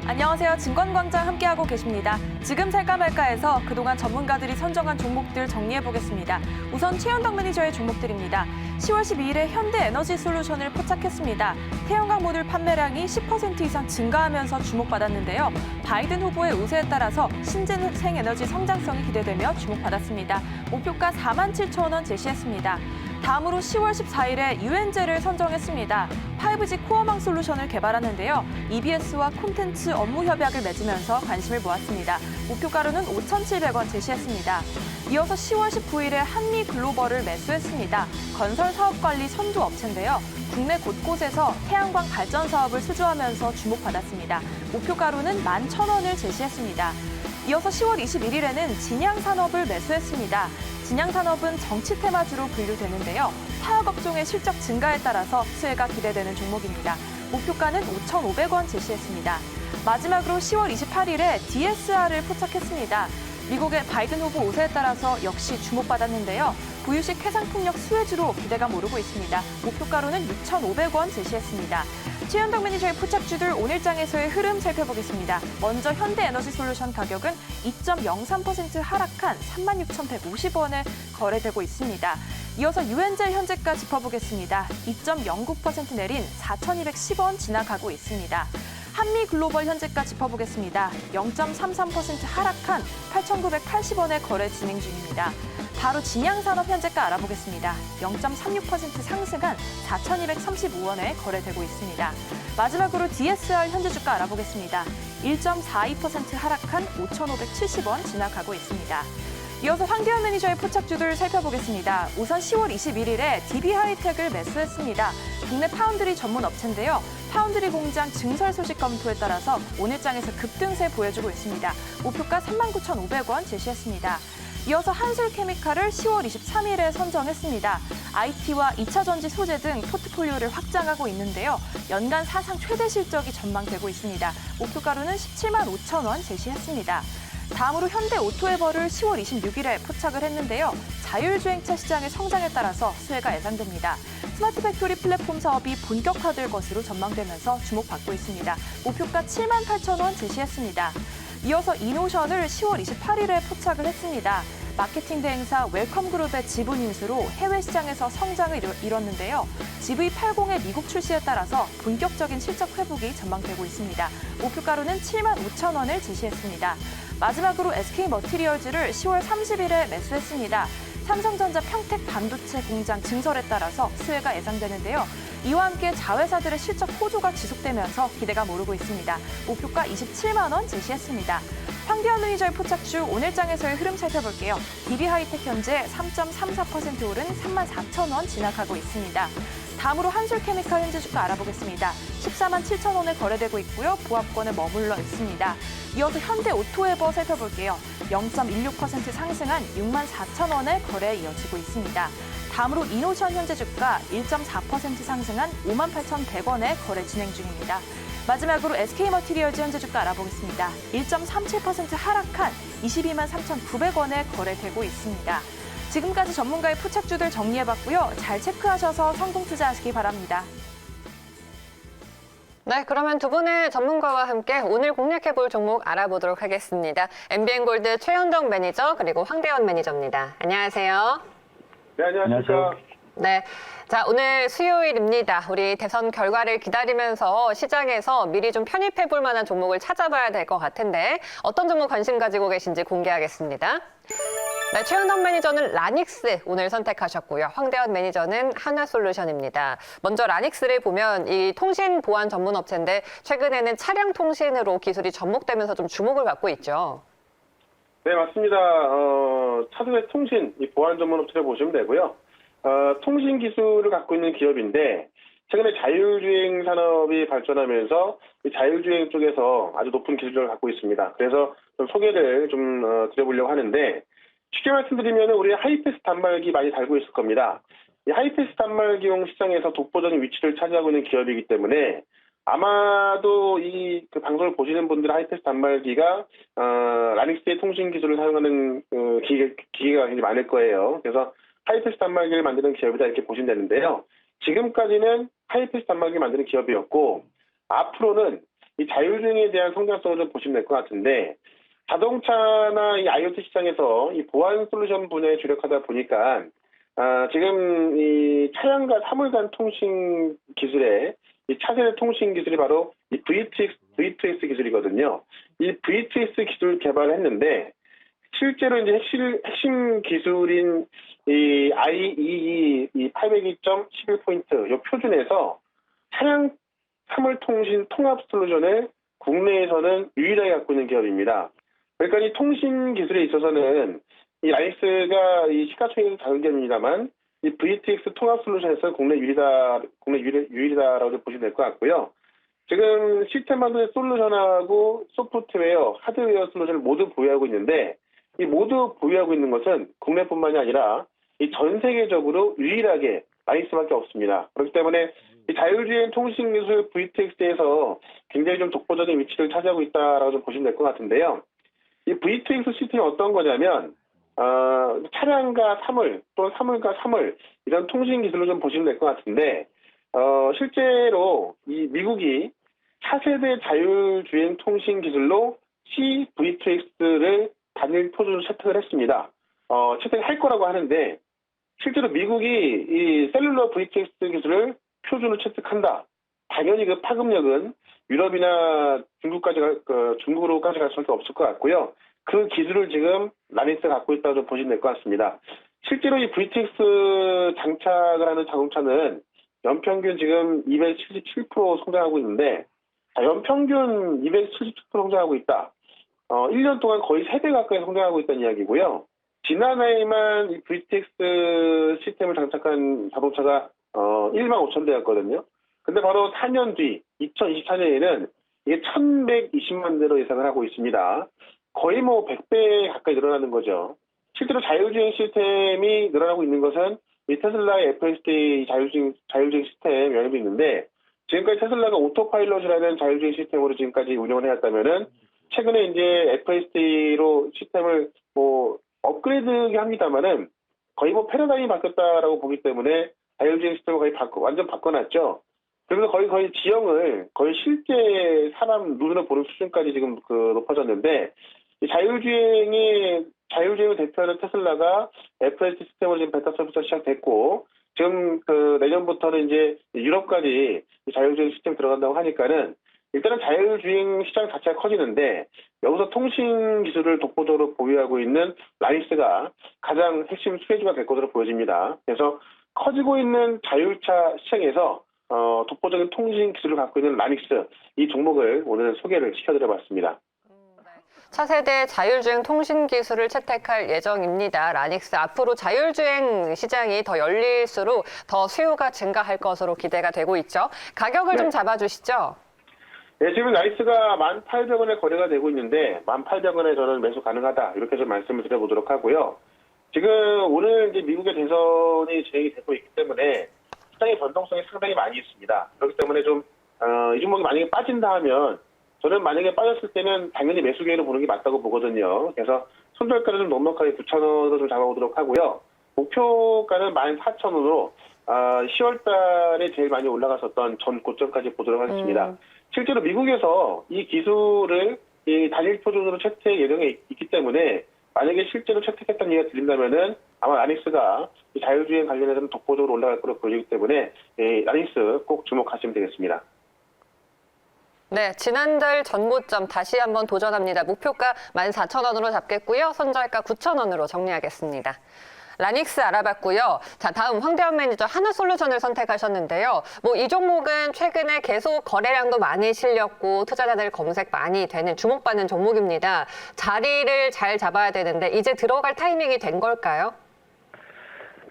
안녕하세요. 증권광장 함께하고 계십니다. 지금 살까 말까에서 그동안 전문가들이 선정한 종목들 정리해보겠습니다. 우선 최현덕 매니저의 종목들입니다. 10월 12일에 현대에너지솔루션을 포착했습니다. 태양광 모듈 판매량이 10% 이상 증가하면서 주목받았는데요. 바이든 후보의 우세에 따라서 신재생 에너지 성장성이 기대되며 주목받았습니다. 목표가 47,000원 제시했습니다. 다음으로 10월 14일에 유엔제를 선정했습니다. 5G 코어망 솔루션을 개발하는데요. EBS와 콘텐츠 업무 협약을 맺으면서 관심을 모았습니다. 목표가로는 5,700원 제시했습니다. 이어서 10월 19일에 한미글로벌을 매수했습니다. 건설 사업 관리 선두 업체인데요. 국내 곳곳에서 태양광 발전 사업을 수주하면서 주목받았습니다. 목표가로는 11,000원을 제시했습니다. 이어서 10월 21일에는 진양산업을 매수했습니다. 진양산업은 정치 테마주로 분류되는데요. 타협 업종의 실적 증가에 따라서 수혜가 기대되는 종목입니다. 목표가는 5,500원 제시했습니다. 마지막으로 10월 28일에 DSR을 포착했습니다. 미국의 바이든 후보 우세에 따라서 역시 주목받았는데요. 부유식 해상풍력 수혜주로 기대감 오르고 있습니다. 목표가로는 6,500원 제시했습니다. 최현덕 매니저의 포착주들 오늘장에서의 흐름 살펴보겠습니다. 먼저 현대에너지솔루션 가격은 2.03% 하락한 36,150원에 거래되고 있습니다. 이어서 유엔제 현재가 짚어보겠습니다. 2.09% 내린 4,210원 지나가고 있습니다. 한미글로벌 현재가 짚어보겠습니다. 0.33% 하락한 8,980원에 거래 진행 중입니다. 바로 진양산업 현재가 알아보겠습니다. 0.36% 상승한 4,235원에 거래되고 있습니다. 마지막으로 DSR 현재 주가 알아보겠습니다. 1.42% 하락한 5,570원 지나가고 있습니다. 이어서 황대현 매니저의 포착주들 살펴보겠습니다. 우선 10월 21일에 DB하이텍을 매수했습니다. 국내 파운드리 전문 업체인데요. 파운드리 공장 증설 소식 검토에 따라서 오늘장에서 급등세 보여주고 있습니다. 목표가 39,500원 제시했습니다. 이어서 한솔케미칼을 10월 23일에 선정했습니다. IT와 2차 전지 소재 등 포트폴리오를 확장하고 있는데요. 연간 사상 최대 실적이 전망되고 있습니다. 목표가로는 17만 5천 제시했습니다. 다음으로 현대오토에버를 10월 26일에 포착을 했는데요. 자율주행차 시장의 성장에 따라서 수혜가 예상됩니다. 스마트 팩토리 플랫폼 사업이 본격화될 것으로 전망되면서 주목받고 있습니다. 목표가 7만 8천 제시했습니다. 이어서 이노션을 10월 28일에 포착을 했습니다. 마케팅 대행사 웰컴그룹의 지분 인수로 해외 시장에서 성장을 이뤘는데요. GV80의 미국 출시에 따라서 본격적인 실적 회복이 전망되고 있습니다. 목표가로는 7만 5천 원을 제시했습니다. 마지막으로 SK머티리얼즈를 10월 30일에 매수했습니다. 삼성전자 평택 반도체 공장 증설에 따라서 수혜가 예상되는데요. 이와 함께 자회사들의 실적 호조가 지속되면서 기대가 오르고 있습니다. 목표가 27만 원 제시했습니다. 황대현 매니저의 포착주 오늘장에서의 흐름 살펴볼게요. DB하이텍 현재 3.34% 오른 3만 4천 원 지나가고 있습니다. 다음으로 한솔케미칼 현재 주가 알아보겠습니다. 14만 7천 원에 거래되고 있고요. 보합권에 머물러 있습니다. 이어서 현대오토에버 살펴볼게요. 0.16% 상승한 6만 4천 원의 거래 이어지고 있습니다. 다음으로 이노션 현재 주가 1.4% 상승한 5만 8,100원에 거래 진행 중입니다. 마지막으로 SK머티리얼즈 현재 주가 알아보겠습니다. 1.37% 하락한 22만 3,900원에 거래되고 있습니다. 지금까지 전문가의 포착주들 정리해봤고요. 잘 체크하셔서 성공 투자하시기 바랍니다. 네, 그러면 두 분의 전문가와 함께 오늘 공략해볼 종목 알아보도록 하겠습니다. MBN골드 최현덕 매니저 그리고 황대현 매니저입니다. 안녕하세요. 네, 안녕하십니까. 네, 자 오늘 수요일입니다. 우리 대선 결과를 기다리면서 시장에서 미리 좀 편입해볼 만한 종목을 찾아봐야 될 것 같은데 어떤 종목 관심 가지고 계신지 공개하겠습니다. 네, 최현덕 매니저는 라닉스 오늘 선택하셨고요. 황대현 매니저는 한화솔루션입니다. 먼저 라닉스를 보면 이 통신 보안 전문 업체인데 최근에는 차량 통신으로 기술이 접목되면서 좀 주목을 받고 있죠. 네, 맞습니다. 차도의 통신, 이 보안 전문 업체를 보시면 되고요. 통신 기술을 갖고 있는 기업인데 최근에 자율주행 산업이 발전하면서 이 자율주행 쪽에서 아주 높은 기술력을 갖고 있습니다. 그래서 좀 소개를 좀 드려보려고 하는데 쉽게 말씀드리면 우리 하이패스 단말기 많이 달고 있을 겁니다. 이 하이패스 단말기용 시장에서 독보적인 위치를 차지하고 있는 기업이기 때문에 아마도 이 방송을 보시는 분들은 하이패스 단말기가 라닉스의 통신 기술을 사용하는 기계가 굉장히 많을 거예요. 그래서 하이패스 단말기를 만드는 기업이다 이렇게 보시면 되는데요. 지금까지는 하이패스 단말기 만드는 기업이었고 앞으로는 이 자율주행에 대한 성장성을 좀 보시면 될 것 같은데, 자동차나 이 IoT 시장에서 이 보안 솔루션 분야에 주력하다 보니까 지금 이 차량과 사물 간 통신 기술의 이 차세대 통신 기술이 바로 이 V2X 기술이거든요. 이 V2X 기술 개발을 했는데 실제로 이제 핵심 기술인 이 IEEE 802.11포인트 이 표준에서 차량 사물 통신 통합 솔루션을 국내에서는 유일하게 갖고 있는 기업입니다. 그러니까 이 통신 기술에 있어서는 이 라닉스가 이 시가총액이 작은 기업입니다만 이 VTX 통합 솔루션에서 국내 유일하다라고 보시면 될 것 같고요. 지금 시스템 만드는 솔루션하고 소프트웨어, 하드웨어 솔루션을 모두 보유하고 있는데 이 모두 보유하고 있는 것은 국내뿐만이 아니라 이 전 세계적으로 유일하게 라닉스밖에 없습니다. 그렇기 때문에 이 자율주행 통신 기술 VTX에서 굉장히 좀 독보적인 위치를 차지하고 있다라고 좀 보시면 될 것 같은데요. 이 VTX 시스템이 어떤 거냐면 차량과 사물 또는 사물과 사물 이런 통신 기술로 좀 보시면 될 것 같은데 실제로 이 미국이 차세대 자율주행 통신 기술로 CVTX를 단일 표준으로 채택을 했습니다. 채택할 거라고 하는데 실제로 미국이 이 셀룰러 VTX 기술을 표준으로 채택한다. 당연히 그 파급력은 유럽이나 중국으로까지 갈 수밖에 없을 것 같고요. 그 기술을 지금 라닉스가 갖고 있다고 좀 보시면 될 것 같습니다. 실제로 이 VTX 장착을 하는 자동차는 연평균 지금 277% 성장하고 있는데, 연평균 277% 성장하고 있다. 1년 동안 거의 3배 가까이 성장하고 있다는 이야기고요. 지난해에만 이 VTX 시스템을 장착한 자동차가 1만 5천 대였거든요. 근데 바로 4년 뒤 2024년에는 이게 1,120만 대로 예상을 하고 있습니다. 거의 뭐 100배 가까이 늘어나는 거죠. 실제로 자율주행 시스템이 늘어나고 있는 것은 이 테슬라의 FSD 자율주행 시스템 영향도 있는데, 지금까지 테슬라가 오토파일럿이라는 자율주행 시스템으로 지금까지 운영을 해왔다면은 최근에 이제 FSD로 시스템을 뭐 업그레이드 합니다만은 거의 뭐 패러다임이 바뀌었다라고 보기 때문에 자율주행 시스템을 거의 완전 바꿔놨죠. 그래서 거의 지형을 거의 실제 사람 눈으로 보는 수준까지 지금 높아졌는데, 이 자율주행을 대표하는 테슬라가 FSD 시스템으로 지금 베타 서비스가 시작됐고, 지금 내년부터는 이제 유럽까지 자율주행 시스템 들어간다고 하니까는 일단은 자율주행 시장 자체가 커지는데, 여기서 통신 기술을 독보적으로 보유하고 있는 라닉스가 가장 핵심 수혜주가 될 것으로 보여집니다. 그래서 커지고 있는 자율차 시장에서 독보적인 통신 기술을 갖고 있는 라닉스, 이 종목을 오늘 소개를 시켜드려봤습니다. 차세대 자율주행 통신 기술을 채택할 예정입니다. 라닉스 앞으로 자율주행 시장이 더 열릴수록 더 수요가 증가할 것으로 기대가 되고 있죠. 가격을 좀 잡아주시죠. 네, 지금 라닉스가 1,800원에 거래가 되고 있는데 1,800원에 저는 매수 가능하다, 이렇게 좀 말씀을 드려보도록 하고요. 지금 오늘 이제 미국의 대선이 진행이 되고 있기 때문에 시장의 변동성이 상당히 많이 있습니다. 그렇기 때문에 좀 이 종목이 만약에 빠진다 하면 저는 만약에 빠졌을 때는 당연히 매수 기회로 보는 게 맞다고 보거든요. 그래서 손절가를 좀 넉넉하게 9,000원으로 좀 잡아보도록 하고요. 목표가는 14,000원으로 10월 달에 제일 많이 올라갔었던 전 고점까지 보도록 하겠습니다. 실제로 미국에서 이 기술을 이 단일 표준으로 채택 예정에 있기 때문에 만약에 실제로 채택했다는 얘기가 들린다면은 아마 라닉스가 자율주행 관련해서는 독보적으로 올라갈 것으로 보이기 때문에 라닉스 꼭 주목하시면 되겠습니다. 네, 지난달 전고점 다시 한번 도전합니다. 목표가 14,000원으로 잡겠고요. 손절가 9,000원으로 정리하겠습니다. 라닉스 알아봤고요. 자, 다음 황대현 매니저 하나솔루션을 선택하셨는데요. 뭐 이 종목은 최근에 계속 거래량도 많이 실렸고 투자자들 검색 많이 되는 주목받는 종목입니다. 자리를 잘 잡아야 되는데 이제 들어갈 타이밍이 된 걸까요?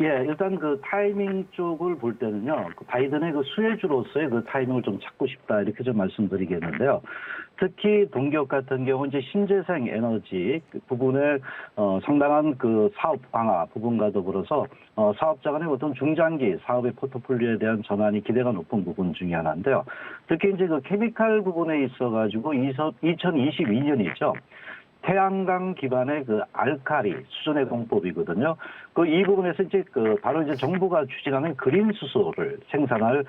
예, 일단 그 타이밍 쪽을 볼 때는요, 바이든의 그 수혜주로서의 그 타이밍을 좀 찾고 싶다, 이렇게 좀 말씀드리겠는데요. 특히 동기업 같은 경우 이제 신재생 에너지 부분에 상당한 그 사업 강화 부분과 더불어서 사업자 간의 어떤 중장기 사업의 포트폴리오에 대한 전환이 기대가 높은 부분 중에 하나인데요. 특히 이제 그 케미칼 부분에 있어가지고 2022년이죠. 태양광 기반의 그 알카리 수소의 공법이거든요. 이 부분에서 이제 바로 이제 정부가 추진하는 그린 수소를 생산할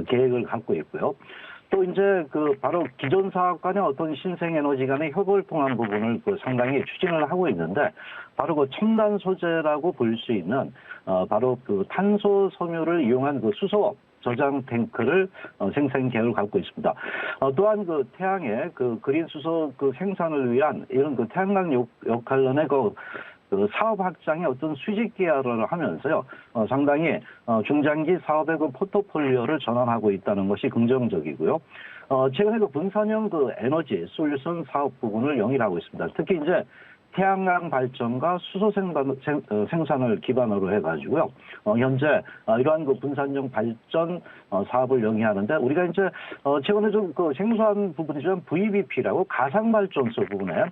계획을 갖고 있고요. 또 이제 바로 기존 사업 간의 어떤 신생에너지 간의 협업을 통한 부분을 상당히 추진을 하고 있는데, 바로 첨단 소재라고 볼 수 있는 바로 탄소 섬유를 이용한 수소 저장 탱크를 생산 계획을 갖고 있습니다. 또한 태양의 그린 수소 생산을 위한 이런 태양광 역할론의 사업 확장의 어떤 수직 기여를 하면서요, 상당히 중장기 사업의 포트폴리오를 전환하고 있다는 것이 긍정적이고요. 최근에 분산형 에너지 솔루션 사업 부분을 영위하고 있습니다. 특히 이제 태양광 발전과 수소 생산을 기반으로 해가지고요. 현재 이러한 분산형 발전 사업을 영위하는데, 우리가 이제 최근에 좀 생소한 부분이지만 VBP라고 가상 발전소 부분에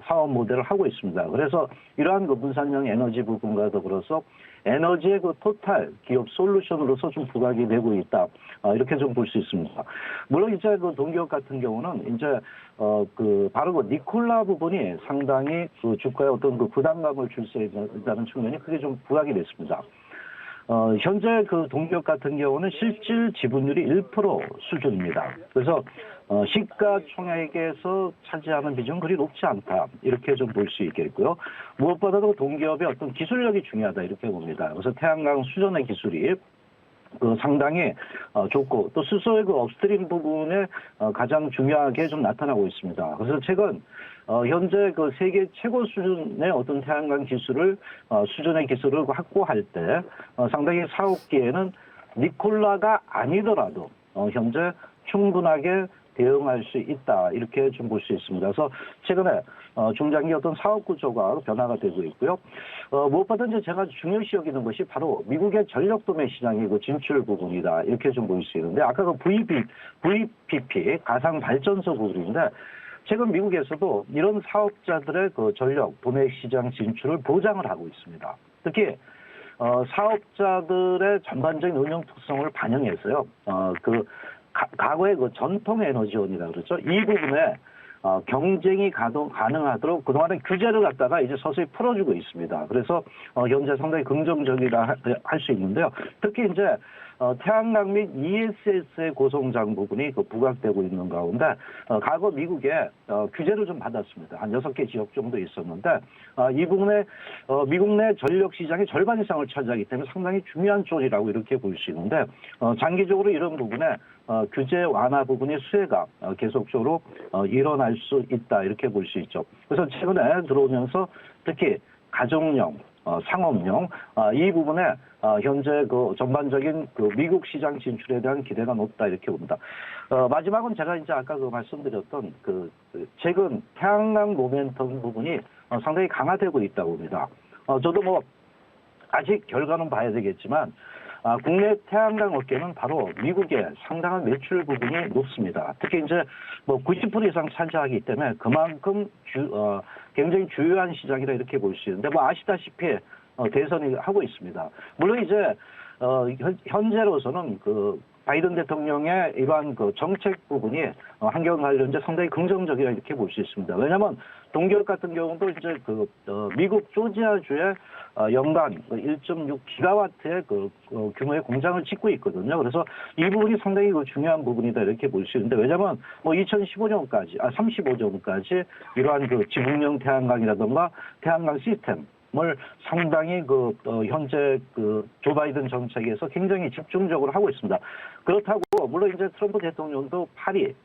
사업 모델을 하고 있습니다. 그래서 이러한 분산형 에너지 부분과 더불어서 에너지의 토탈 기업 솔루션으로서 좀 부각이 되고 있다. 이렇게 좀 볼 수 있습니다. 물론 이제 동기업 같은 경우는 이제 바로 니콜라 부분이 상당히 주가에 어떤 부담감을 줄 수 있다는 측면이 크게 좀 부각이 됐습니다. 현재 동기업 같은 경우는 실질 지분율이 1% 수준입니다. 그래서 시가총액에서 차지하는 비중은 그리 높지 않다. 이렇게 좀 볼 수 있겠고요. 무엇보다도 동기업의 어떤 기술력이 중요하다. 이렇게 봅니다. 그래서 태양광 수전의 기술이 상당히 좋고, 또 수소의 업스트림 부분에 가장 중요하게 좀 나타나고 있습니다. 그래서 최근 현재 세계 최고 수준의 어떤 태양광 기술을 수준의 기술을 확보할 때 상당히 사업기에는 니콜라가 아니더라도 현재 충분하게 대응할 수 있다. 이렇게 좀 볼 수 있습니다. 그래서 최근에 중장기 어떤 사업 구조가 변화가 되고 있고요. 무엇보다 이제 제가 중요시 여기는 것이 바로 미국의 전력 도매 시장의 진출 부분이다. 이렇게 좀 볼 수 있는데, 아까 VPP 가상 발전소 부분인데, 최근 미국에서도 이런 사업자들의 전력 도매 시장 진출을 보장을 하고 있습니다. 특히 사업자들의 전반적인 운영 특성을 반영해서요. 과거의 전통 에너지원이라 그러죠. 이 부분에 경쟁이 가능하도록 그동안에 규제를 갖다가 이제 서서히 풀어주고 있습니다. 그래서 현재 상당히 긍정적이라 할 수 있는데요. 특히 이제 태양광 및 ESS의 고성장 부분이 부각되고 있는 가운데, 과거 미국에 규제를 좀 받았습니다. 한 6개 지역 정도 있었는데, 이 부분에 미국 내 전력 시장의 절반 이상을 차지하기 때문에 상당히 중요한 쪽이라고 이렇게 볼 수 있는데, 장기적으로 이런 부분에 규제 완화 부분의 수혜가 계속적으로 일어날 수 있다. 이렇게 볼 수 있죠. 그래서 최근에 들어오면서 특히 가정용, 상업용 이 부분에 현재 전반적인 미국 시장 진출에 대한 기대가 높다. 이렇게 봅니다. 마지막은 제가 이제 아까 말씀드렸던 최근 태양광 모멘텀 부분이 상당히 강화되고 있다고 봅니다. 저도 아직 결과는 봐야 되겠지만, 국내 태양광 업계는 바로 미국의 상당한 매출 부분이 높습니다. 특히 이제 90% 이상 차지하기 때문에 그만큼 굉장히 주요한 시장이라 이렇게 볼 수 있는데, 아시다시피 대선이 하고 있습니다. 물론 이제 현재로서는 바이든 대통령의 이러한 정책 부분이 환경 관련제 상당히 긍정적이라 이렇게 볼 수 있습니다. 왜냐하면 동기업 같은 경우도 이제 미국 조지아주에 연간 1.6 기가와트의 규모의 공장을 짓고 있거든요. 그래서 이 부분이 상당히 중요한 부분이다 이렇게 볼 수 있는데, 왜냐하면 35년까지 이러한 지붕형 태양광이라든가 태양광 시스템을 상당히 현재 조 바이든 정책에서 굉장히 집중적으로 하고 있습니다. 그렇다고 물론 이제 트럼프 대통령도 파리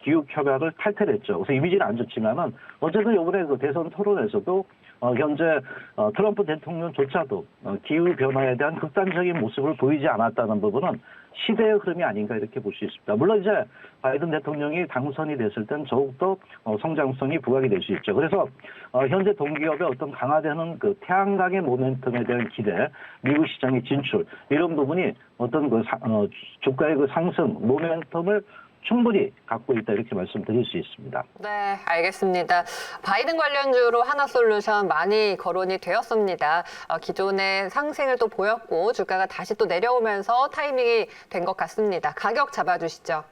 기후협약을 탈퇴했죠. 그래서 이미지는 안 좋지만은 어쨌든 이번에 대선 토론에서도 현재 트럼프 대통령조차도 기후 변화에 대한 극단적인 모습을 보이지 않았다는 부분은 시대의 흐름이 아닌가 이렇게 볼 수 있습니다. 물론 이제 바이든 대통령이 당선이 됐을 땐 더욱더 성장성이 부각이 될 수 있죠. 그래서 현재 동기업의 어떤 강화되는 태양광의 모멘텀에 대한 기대, 미국 시장의 진출 이런 부분이 어떤 주가의 상승 모멘텀을 충분히 갖고 있다 이렇게 말씀드릴 수 있습니다. 네, 알겠습니다. 바이든 관련주로 하나솔루션 많이 거론이 되었습니다. 기존의 상승을 또 보였고 주가가 다시 또 내려오면서 타이밍이 된 것 같습니다. 가격 잡아주시죠.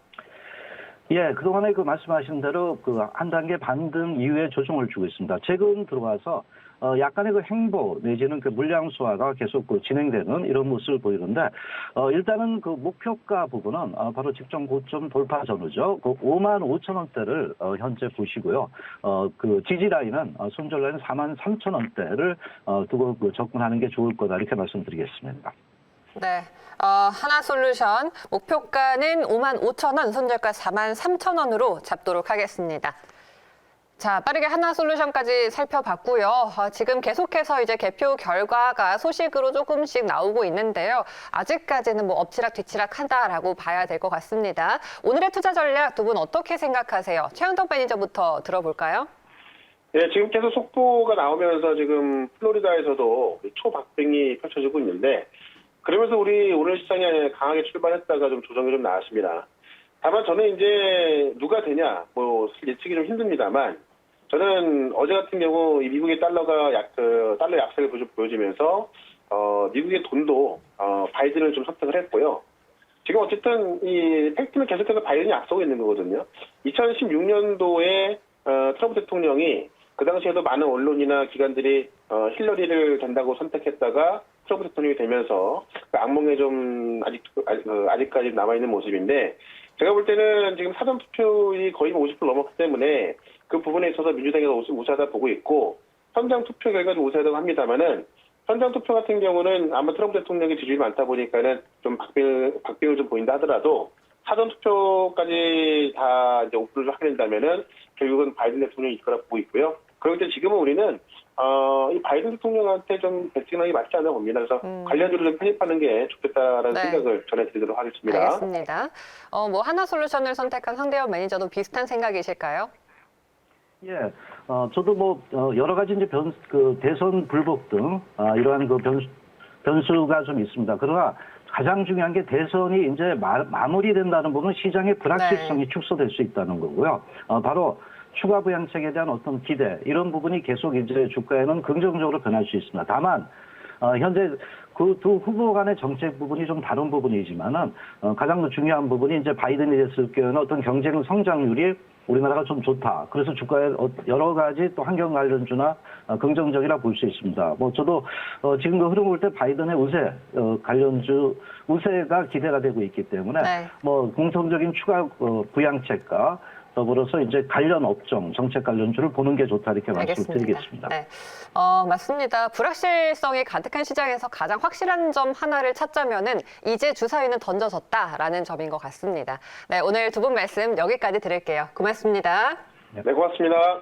예, 그동안에 말씀하신 대로 한 단계 반등 이후에 조정을 주고 있습니다. 최근 들어와서 약간의 그 행보 내지는 그 물량 수화가 계속 그 진행되는 이런 모습을 보이는데 일단은 그 목표가 부분은 바로 직전 고점 돌파 전후죠. 그 5만 5천 원대를 현재 보시고요. 그 지지 라인은 손절 라인 4만 3천 원대를 두고 그 접근하는 게 좋을 거다 이렇게 말씀드리겠습니다. 네. 하나솔루션 목표가는 5만 5천 원, 손절가 4만 3천 원으로 잡도록 하겠습니다. 자, 빠르게 하나솔루션까지 살펴봤고요. 지금 계속해서 이제 개표 결과가 소식으로 조금씩 나오고 있는데요. 아직까지는 뭐 엎치락 뒤치락 한다라고 봐야 될 것 같습니다. 오늘의 투자 전략 두 분 어떻게 생각하세요? 최현덕 매니저부터 들어볼까요? 네, 지금 계속 속보가 나오면서 지금 플로리다에서도 초박빙이 펼쳐지고 있는데 그러면서 우리 오늘 시장에 강하게 출발했다가 좀 조정이 좀 나왔습니다. 다만 저는 이제 누가 되냐, 뭐 예측이 좀 힘듭니다만 저는 어제 같은 경우 이 미국의 달러가 달러 약세를 보여주면서 미국의 돈도 바이든을 좀 선택을 했고요. 지금 어쨌든 이 팩트는 계속해서 바이든이 앞서고 있는 거거든요. 2016년도에 트럼프 대통령이 그 당시에도 많은 언론이나 기관들이 힐러리를 된다고 선택했다가 트럼프 대통령이 되면서 그 악몽에 좀 아직까지 남아있는 모습인데 제가 볼 때는 지금 사전 투표율이 거의 50% 넘었기 때문에 그 부분에 있어서 민주당이 우세하다 보고 있고 현장 투표 결과도 우세하다고 합니다만은 현장 투표 같은 경우는 아마 트럼프 대통령의 지지율이 많다 보니까는 좀 박빙을 좀 보인다 하더라도 사전 투표까지 다 이제 오픈을 하게 된다면은 결국은 바이든 대통령이 이끌 거라 보고 있고요. 그렇기 때문에 지금은 우리는 이 바이든 대통령한테 좀 배팅하기 맞지 않나 봅니다. 그래서 관련주를 좀 편입하는 게 좋겠다라는 생각을 전해드리도록 하겠습니다. 알겠습니다. 뭐 하나솔루션을 선택한 황대현 매니저도 비슷한 생각이실까요? 예, 저도 뭐 여러 가지 이제 대선 불복 등 이러한 그 변수가 좀 있습니다. 그러나 가장 중요한 게 대선이 이제 마무리된다는 부분은 시장의 불확실성이 축소될 수 있다는 거고요. 바로 추가 부양책에 대한 어떤 기대 이런 부분이 계속 이제 주가에는 긍정적으로 변할 수 있습니다. 다만 현재 그 두 후보 간의 정책 부분이 좀 다른 부분이지만은 가장 중요한 부분이 이제 바이든이 됐을 경우는 어떤 경쟁 성장률이 우리나라가 좀 좋다. 그래서 주가에 여러 가지 또 환경 관련주나 긍정적이라 볼 수 있습니다. 뭐 저도 지금 그 흐름을 볼 때 바이든의 우세 관련주 우세가 기대가 되고 있기 때문에 뭐 공통적인 추가 부양책과 더불어서 이제 관련 업종, 정책 관련주를 보는 게 좋다 이렇게 말씀드리겠습니다. 네, 맞습니다. 불확실성이 가득한 시장에서 가장 확실한 점 하나를 찾자면은 이제 주사위는 던져졌다라는 점인 것 같습니다. 네, 오늘 두 분 말씀 여기까지 드릴게요. 고맙습니다. 네, 고맙습니다.